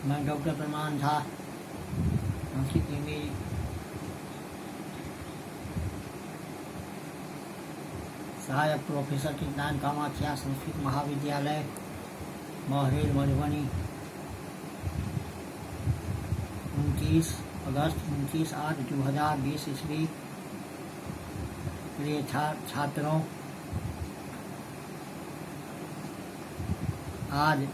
मैं डॉक्टर प्रमाण था, संस्कृत में मेरी सहायक प्रोफेसर चिंतन कामाख्या संस्कृत महाविद्यालय महरेल मधुबनी 29 अगस्त 29/8/2020 ईस्वी। प्रिय छात्रों, आज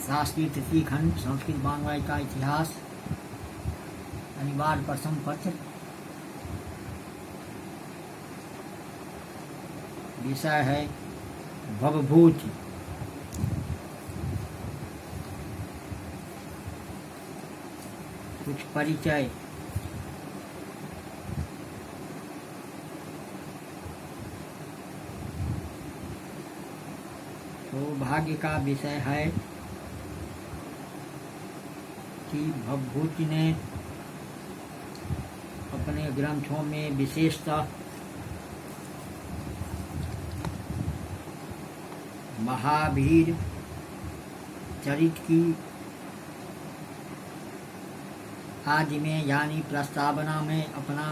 शास्त्रीय तृतीय खंड संस्कृत बांग्ला का इतिहास अनिवार्य प्रश्न पत्र, विषय है भवभूति। कुछ परिचय। सौभाग्य का विषय है कि भवभूति ने अपने ग्रंथों में विशेषतः महावीर चरित की आदि में यानी प्रस्तावना में अपना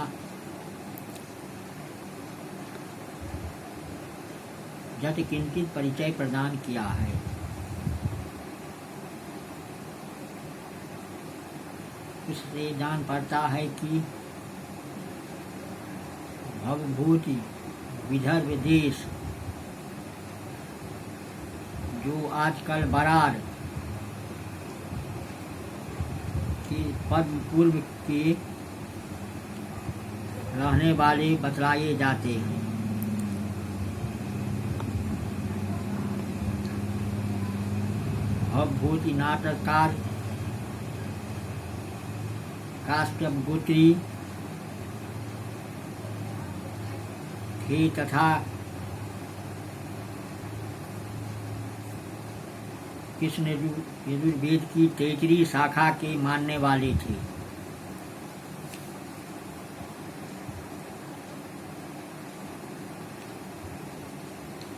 जट किंचित परिचय प्रदान किया है। इससे जान पड़ता है कि भवभूति विदर्भ देश, जो आजकल बरार के पद्म पूर्व के रहने वाले बतलाए जाते हैं। भवभूति नाटककार काश्यप गोत्री थे तथा कृष्ण यजुर्वेद की तैतरीय शाखा के मानने वाले थे।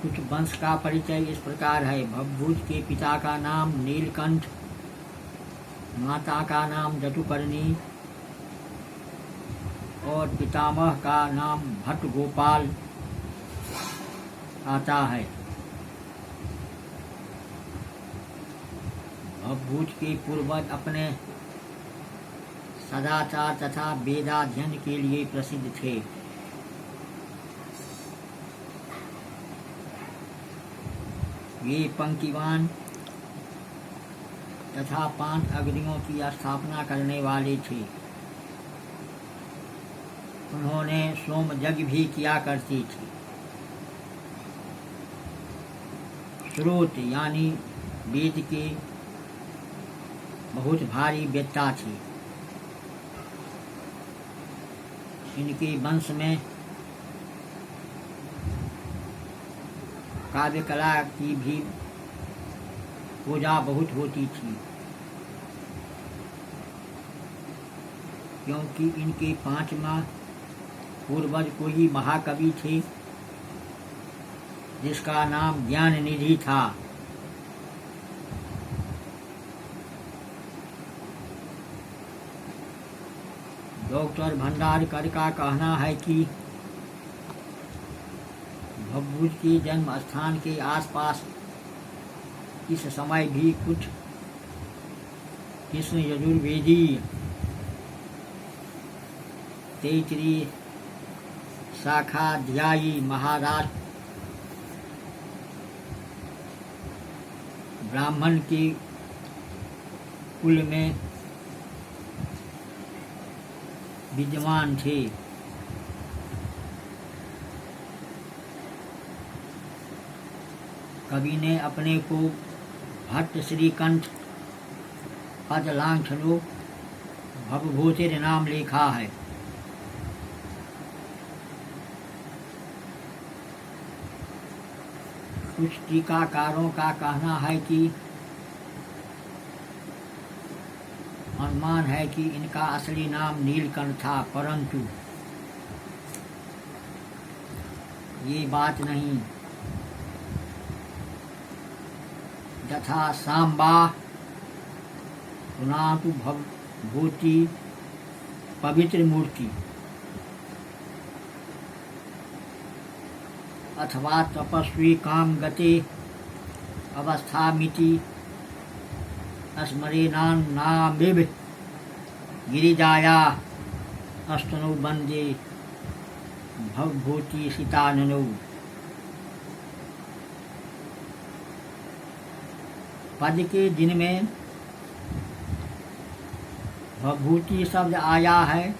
कुछ वंश का परिचय इस प्रकार है। भवभूति के पिता का नाम नीलकंठ, माता का नाम जटुपर्णी और पितामह का नाम भट्ट गोपाल आता है। भवभूति के पूर्वज अपने सदाचार तथा वेदाध्ययन के लिए प्रसिद्ध थे। वे पंक्तिवान तथा 5 अग्नियों की स्थापना करने वाले थे। उन्होंने सोम यज्ञ भी किया करती थी। श्रोत यानी वेद के बहुत भारी वेत्ता थे। इनके वंश में काव्य कला की भी पूजा बहुत होती थी, क्योंकि इनके 5वां पूर्वज कोई महाकवि थे जिसका नाम ज्ञान निधि था। डॉक्टर भंडारकर का कहना है कि भवभूति के जन्म स्थान के आसपास इस समय भी कुछ कृष्ण यजुर्वेदी तैतरीय शाखाध्यायी महाराज ब्राह्मण के कुल में विद्यमान थे। कवि ने अपने को भट्ट श्रीकंठ पदलांछनो भवभूतिर नाम लिखा है। कुछ टीकाकारों का कहना है कि अनुमान है कि इनका असली नाम नीलकंठ था, परंतु ये बात नहीं। यथा सांबा सुनातु भवभूति पवित्र मूर्ति अथवा तपस्वी काम गते अवस्थामिति स्मरेणान्नामिव गिरिजाया अस्तनु वंदे भवभूति सीताननौ। पद के दिन में भवभूति शब्द आया है।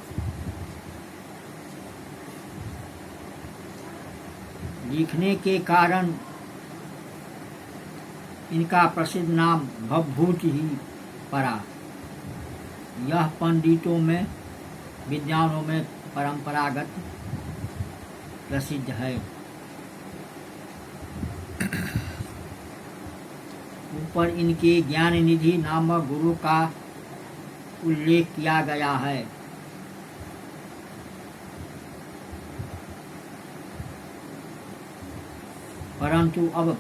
लिखने के कारण इनका प्रसिद्ध नाम भवभूति ही पड़ा। यह पंडितों में विद्वानों में परंपरागत प्रसिद्ध है। ऊपर इनके ज्ञान निधि नामक गुरु का उल्लेख किया गया है। परंतु अब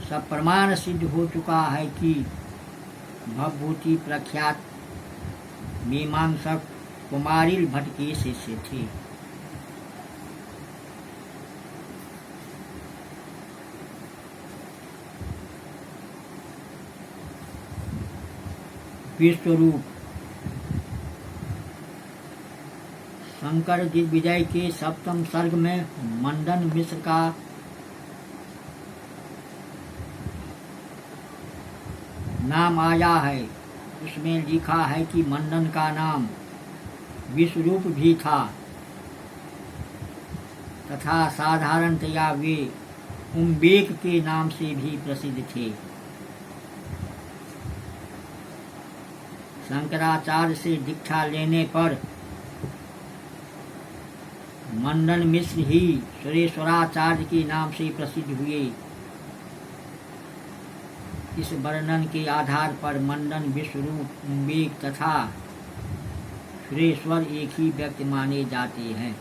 सब प्रमाण सिद्ध हो चुका है कि भवभूति प्रख्यात मीमांसक कुमारिल भट्ट के शिष्य थे। विश्वरूप शंकर दिग्विजय के सप्तम सर्ग में मंडन मिश्र का नाम आया है। उसमें लिखा है कि मंडन का नाम विश्वरूप भी था तथा साधारणतया वे उम्बेक के नाम से भी प्रसिद्ध थे। शंकराचार्य से दीक्षा लेने पर मंडन मिश्र ही सुरेश्वराचार्य के नाम से प्रसिद्ध हुए। इस वर्णन के आधार पर मंडन, विश्वरूप, उम्बेक तथा सुरेश्वर एक ही व्यक्ति माने जाते हैं।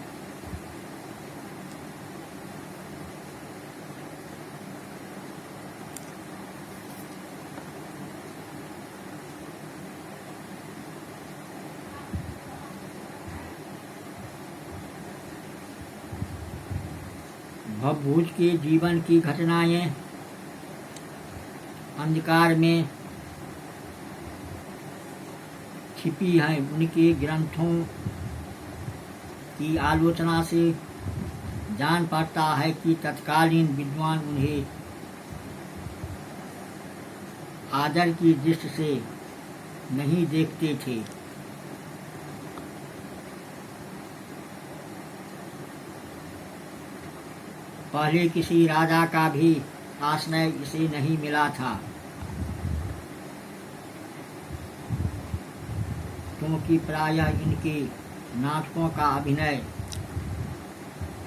भवभूज के जीवन की घटनाएं अंधकार में छिपी हैं। उनके ग्रंथों की आलोचना से जान पड़ता है कि तत्कालीन विद्वान उन्हें आदर की दृष्टि से नहीं देखते थे। पहले किसी राजा का भी आश्रय इसे नहीं मिला था, क्योंकि प्रायः इनके नाटकों का अभिनय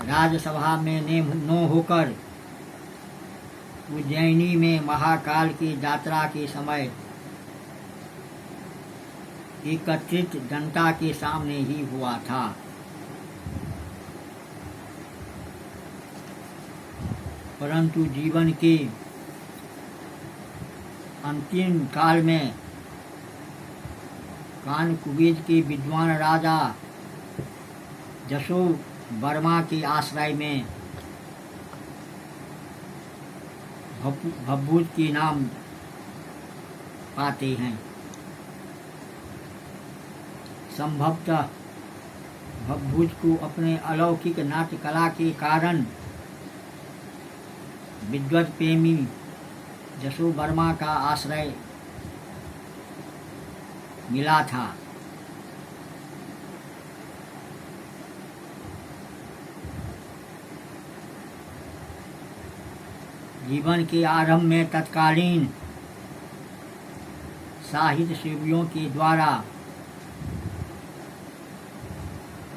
राजसभा में न होकर उज्जैनी में महाकाल की यात्रा के समय एकत्रित जनता के सामने ही हुआ था। परंतु जीवन के अंतिम काल में कानकुब्ज के विद्वान राजा जशो वर्मा के आश्रय में भवभूज के नाम पाते हैं। संभवतः भवभूज को अपने अलौकिक नाट्य कला के कारण विद्वत प्रेमी जशो वर्मा का आश्रय मिला था। जीवन के आरंभ में तत्कालीन साहित्य सेवियों के द्वारा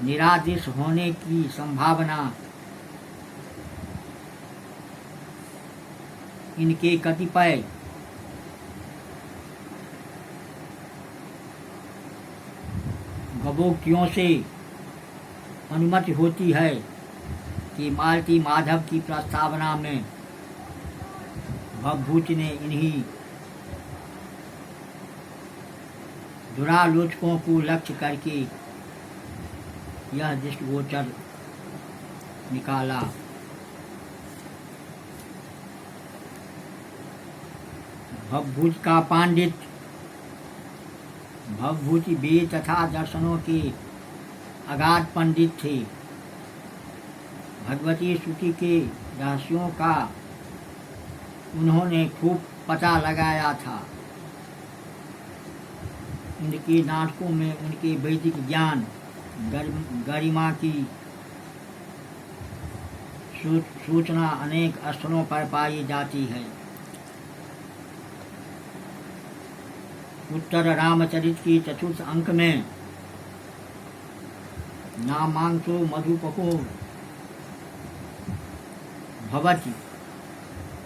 निरादृश होने की संभावना इनके कतिपय गवोक्तियों से अनुमति होती है कि मालती माधव की प्रस्तावना में भवभूज ने इन्हीं दुरालोचकों को लक्ष्य करके यह दृष्टिगोचर निकाला। भवभूति का पांडित्य, भवभूति वेद तथा दर्शनों के अगाध पंडित थे। भगवती स्तुति के रहस्यों का उन्होंने खूब पता लगाया था। उनके नाटकों में उनके वैदिक ज्ञान गरिमा की सूचना अनेक स्थलों पर पाई जाती है। उत्तर रामचरित की चतुर्थ अंक में नामांसो मधुपको भवति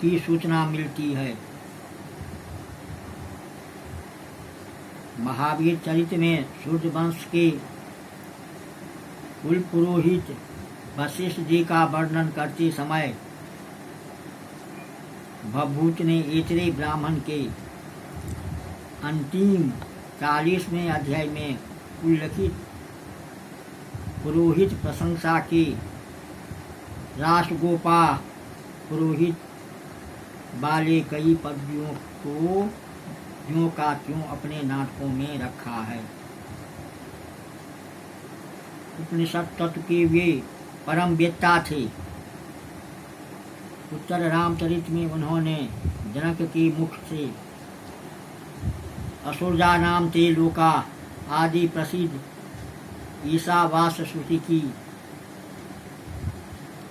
की सूचना मिलती है। महावीर चरित में सूर्यवंश के कुल पुरोहित वशिष्ठ जी का वर्णन करते समय भवभूति ने ऐतरेय ब्राह्मण के अंतिम 40वें अध्याय में उल्लिखित पुरोहित प्रशंसा के रासगोपा पुरोहित वाले कई पदवियों को ज्यों का त्यों अपने नाटकों में रखा है। उपनिषद तत्व के वे परम वेत्ता थे। उत्तर रामचरित में उन्होंने जनक के मुख से असुरजा नाम ते लोका आदि प्रसिद्ध ईशावास श्रुति की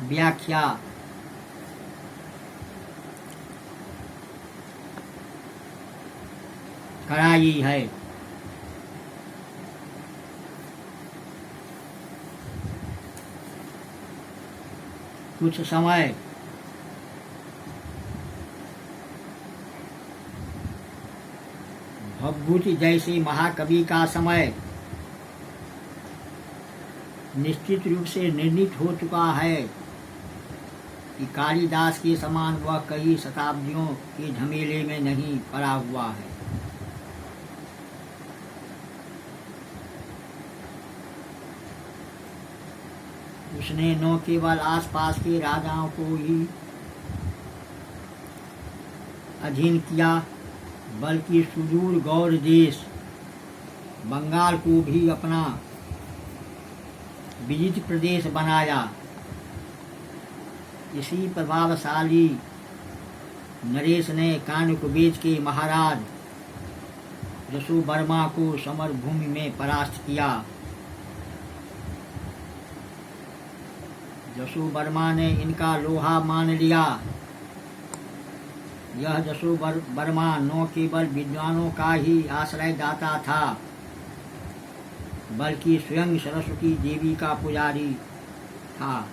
व्याख्या कराई है। कुछ समय भवभूति जैसे महाकवि का समय निश्चित रूप से निर्णीत हो चुका है कि कालिदास के समान वह कई शताब्दियों के झमेले में नहीं पड़ा हुआ है। उसने न केवल आसपास के राजाओं को ही अधीन किया बल्कि सुदूर गौड़ देश बंगाल को भी अपना विजित प्रदेश बनाया। इसी प्रभावशाली नरेश ने कानुकबेज के महाराज यशोवर्मा को समरभूमि में परास्त किया। यशोवर्मा ने इनका लोहा मान लिया। यह यशोवर्मा न केवल विद्वानों का ही आश्रयदाता था बल्कि स्वयं सरस्वती देवी का पुजारी था।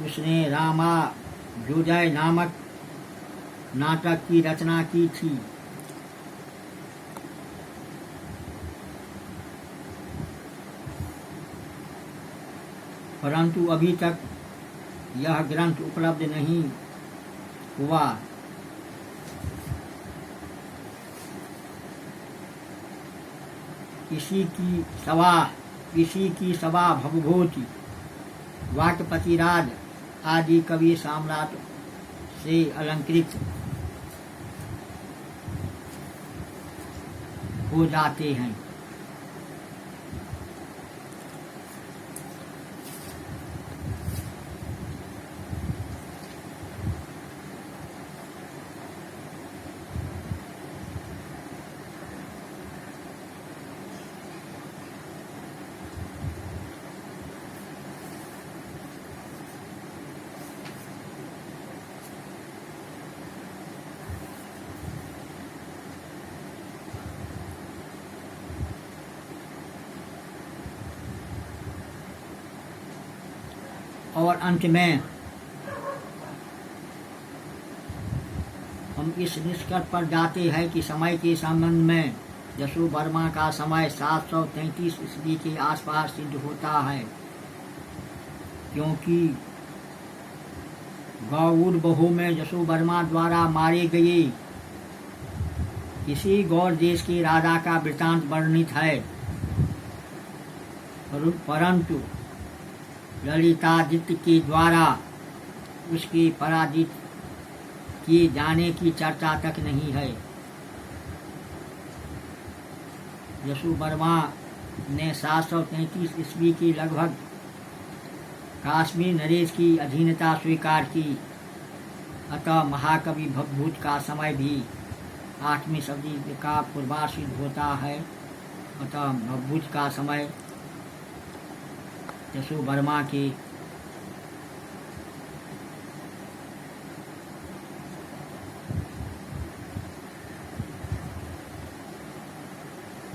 उसने रामाभ्युदय नामक नाटक की रचना की थी। परंतु अभी तक यह ग्रंथ उपलब्ध नहीं हुआ। इसी की सभा भवभूति वाक्पतिराज आदि कवि सम्राट से अलंकृत हो जाते हैं। और अंत में हम इस निष्कर्ष पर जाते हैं कि समय के संबंध में यशोवर्मा का समय 733 ईस्वी के आसपास सिद्ध होता है, क्योंकि गौर बहू में यशोवर्मा द्वारा मारे गए किसी गौर देश के राजा का वृतांत वर्णित है, परंतु ललितादित्य के द्वारा उसके पराजित किए जाने की चर्चा तक नहीं है। यशोवर्मा ने 733 ईस्वी की लगभग काश्मीर नरेश की अधीनता स्वीकार की, अतः महाकवि भवभूत का समय भी 8वीं सदी का पूर्वार्ध सिद्ध होता है। अतः भवभूत का समय यशोवर्मा के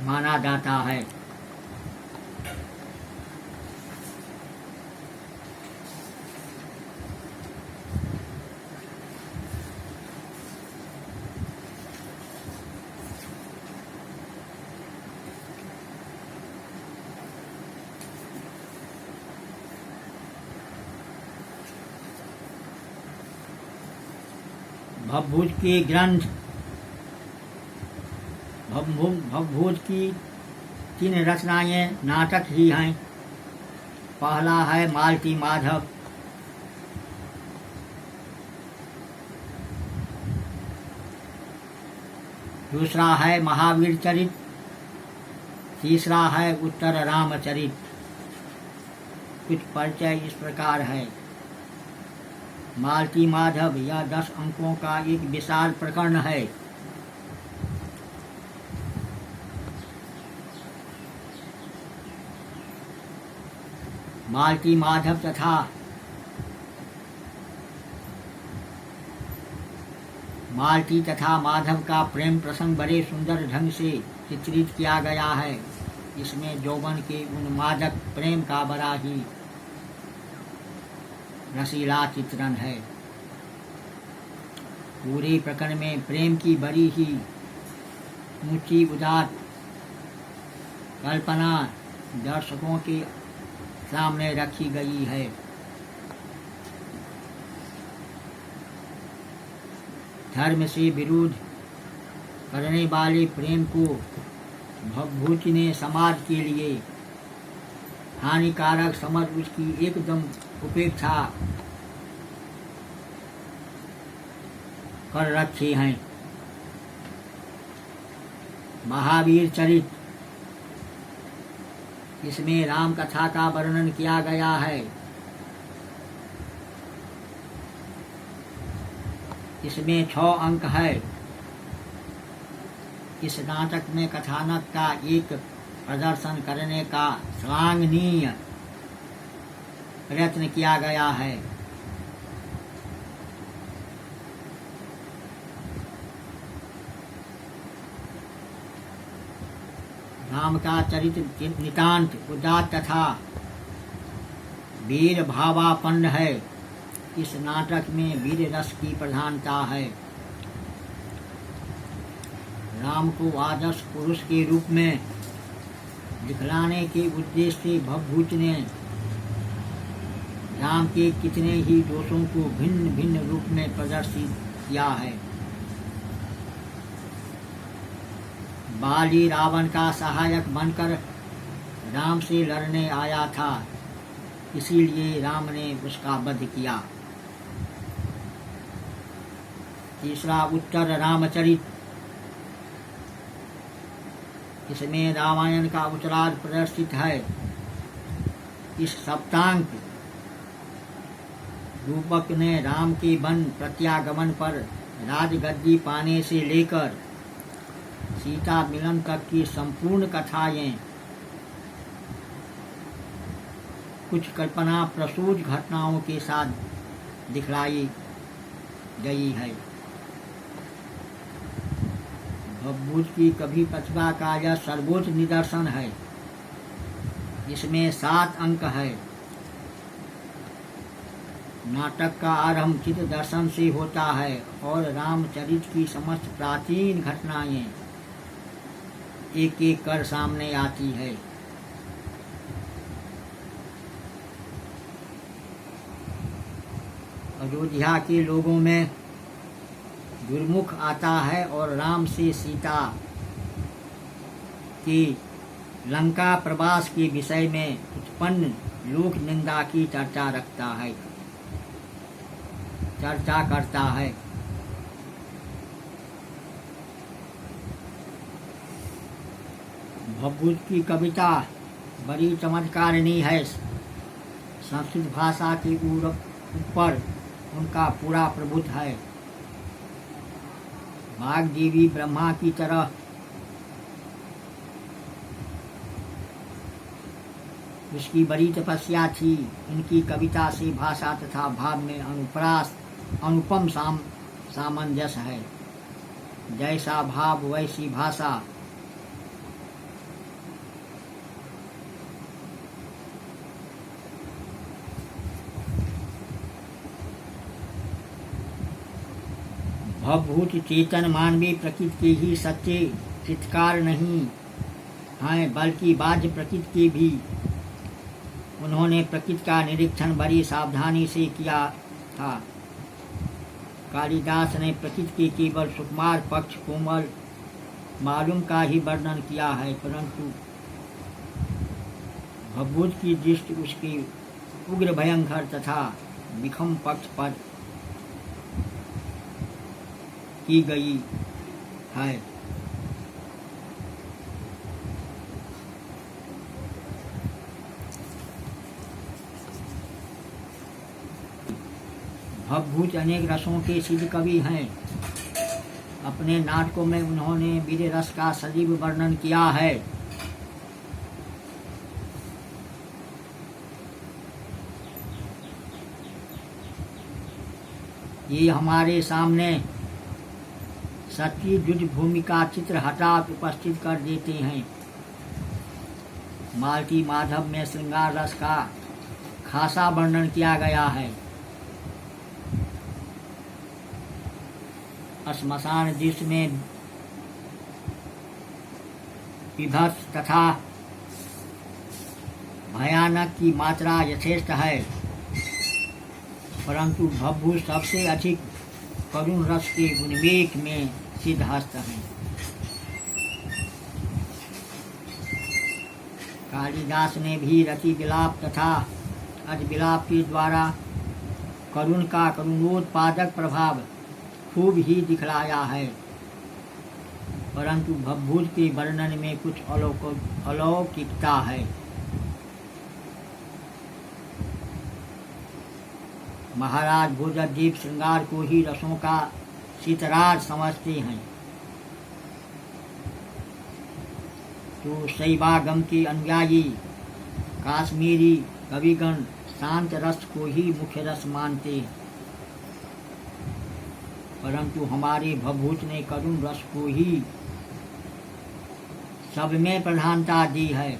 माना जाता है। भवभूत के ग्रंथ भवभूत की 3 रचनाएं नाटक ही हैं। पहला है मालती माधव, दूसरा है महावीर चरित, तीसरा है उत्तर रामचरित। कुछ परिचय इस प्रकार है। मालती माधव यह 10 अंकों का एक विशाल प्रकरण है। मालती माधव तथा मालती तथा माधव का प्रेम प्रसंग बड़े सुंदर ढंग से चित्रित किया गया है। इसमें यौवन के उन्मादक प्रेम का बड़ा ही रसीला चित्रण है। पूरे प्रकरण में प्रेम की बड़ी ही ऊंची उदात्त कल्पना दर्शकों के सामने रखी गई है। धर्म से विरोध करने वाले प्रेम को भवभूति ने समाज के लिए हानिकारक समझ उसकी एकदम उपेक्षा कर रखे हैं। महावीर चरित, इसमें राम कथा का वर्णन किया गया है। इसमें 6 अंक है। इस नाटक में कथानक का एक प्रदर्शन करने का श्लाघनीय प्रयत्न किया गया है। राम का चरित्र नितांत उदात्त तथा वीर भावापन्न है। इस नाटक में वीर रस की प्रधानता है। राम को आदर्श पुरुष के रूप में दिखलाने के उद्देश्य से भवभूत ने राम के कितने ही दोषों को भिन्न भिन्न रूप में प्रदर्शित किया है। बाली रावण का सहायक बनकर राम से लड़ने आया था, इसीलिए राम ने उसका वध किया। तीसरा उत्तर रामचरित, इसमें रामायण का उत्तरार्ध प्रदर्शित है। इस सप्तांक रूपक ने राम के वन प्रत्यागमन पर राजगद्दी पाने से लेकर सीता मिलन तक की संपूर्ण कथाएं कुछ कल्पना प्रसूत घटनाओं के साथ दिखलाई गई है। भवभूत की कवि प्रतिभा का यह सर्वोच्च निदर्शन है। इसमें 7 अंक है। नाटक का आरंभ चित्र दर्शन से होता है और रामचरित की समस्त प्राचीन घटनाएं एक एक कर सामने आती है। अयोध्या के लोगों में दुर्मुख आता है और राम से सीता की लंका प्रवास के विषय में उत्पन्न लोक निंदा की चर्चा करता है। भवभूत की कविता बड़ी चमत्कारिणी है। संस्कृत भाषा के ऊपर उनका पूरा प्रभुत्व है। वाग्देवी ब्रह्मा की तरह उसकी बड़ी तपस्या थी। इनकी कविता से भाषा तथा भाव में अनुपम सामंजस्य है। जैसा भाव वैसी भाषा। भवभूत चेतन मानवीय प्रकृति के ही सच्चे चित्कार नहीं हैं, बल्कि बाह्य प्रकृति के भी। उन्होंने प्रकृति का निरीक्षण बड़ी सावधानी से किया था। कालिदास ने प्रकृति के केवल सुकुमार पक्ष कोमल मालूम का ही वर्णन किया है, परंतु भवभूत की दृष्टि उसके उग्र भयंकर तथा विषम पक्ष पर की गई है। भवभूत अनेक रसों के सिद्ध कवि हैं। अपने नाटकों में उन्होंने वीर रस का सजीव वर्णन किया है। ये हमारे सामने सच्ची युद्ध भूमि का चित्र हठात उपस्थित कर देते हैं। मालती माधव में श्रृंगार रस का खासा वर्णन किया गया है। श्मशान दृश्य में विभत्स तथा भयानक की मात्रा यथेष्ट है, परंतु भवभूत सबसे अधिक करुण रस के उन्मेष में सिद्धहस्त हैं। कालिदास ने भी रति विलाप तथा अज विलाप के द्वारा करुण का करुणोत्पादक प्रभाव खूब ही दिखलाया है, परंतु भवभूत के वर्णन में कुछ अलौकिकता है। महाराज भोजदेव श्रृंगार को ही रसों का सितरार समझते हैं, तो शैवागम के अनुयायी काश्मीरी कविगण शांत रस को ही मुख्य रस मानते, परंतु हमारे भवभूत ने करुण रस को ही सब में प्रधानता दी है।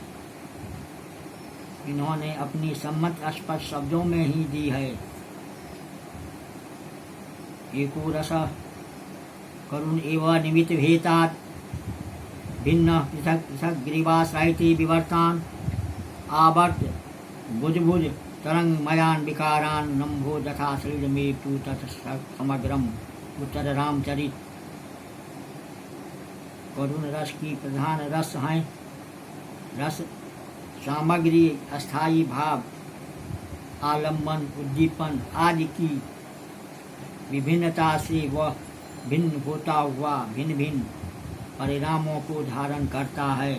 इन्होंने अपनी सम्मत स्पष्ट शब्दों में ही दी है। एको रस करुण एवं निमित्त भेतात् भिन्न पृथक पृथक ग्रीवाश्रायते विवर्तान आवर्त भुज भुज तरंग मयान विकारान नम्भो यथा शरीर में तू तत् समग्रम उत्तर रामचरित। करुण रस की प्रधान रस हैं रस सामग्री, अस्थायी भाव, आलम्बन, उद्दीपन आदि की विभिन्नता से वह भिन्न होता हुआ भिन्न भिन्न परिणामों को धारण करता है।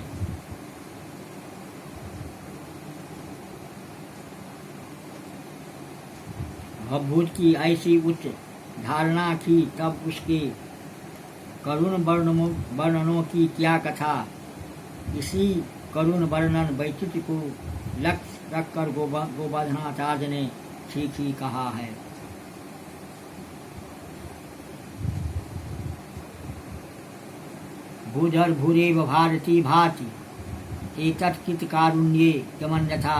भवभूत की ऐसी उच्च धारणा थी, तब उसके करुण वर्णनों की क्या कथा। इसी करुण वर्णन वैचित्र को लक्ष्य रखकर गोवर्धनाचार्य ने ठीक ही कहा है। भूधर भूरेव भारती भाति एतत्कृत कारुण्ये गमन्यथा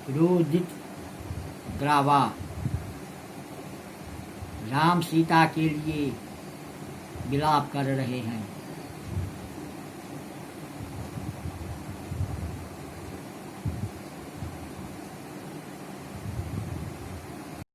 रोदित ग्रावा। राम सीता के लिए विलाप कर रहे हैं।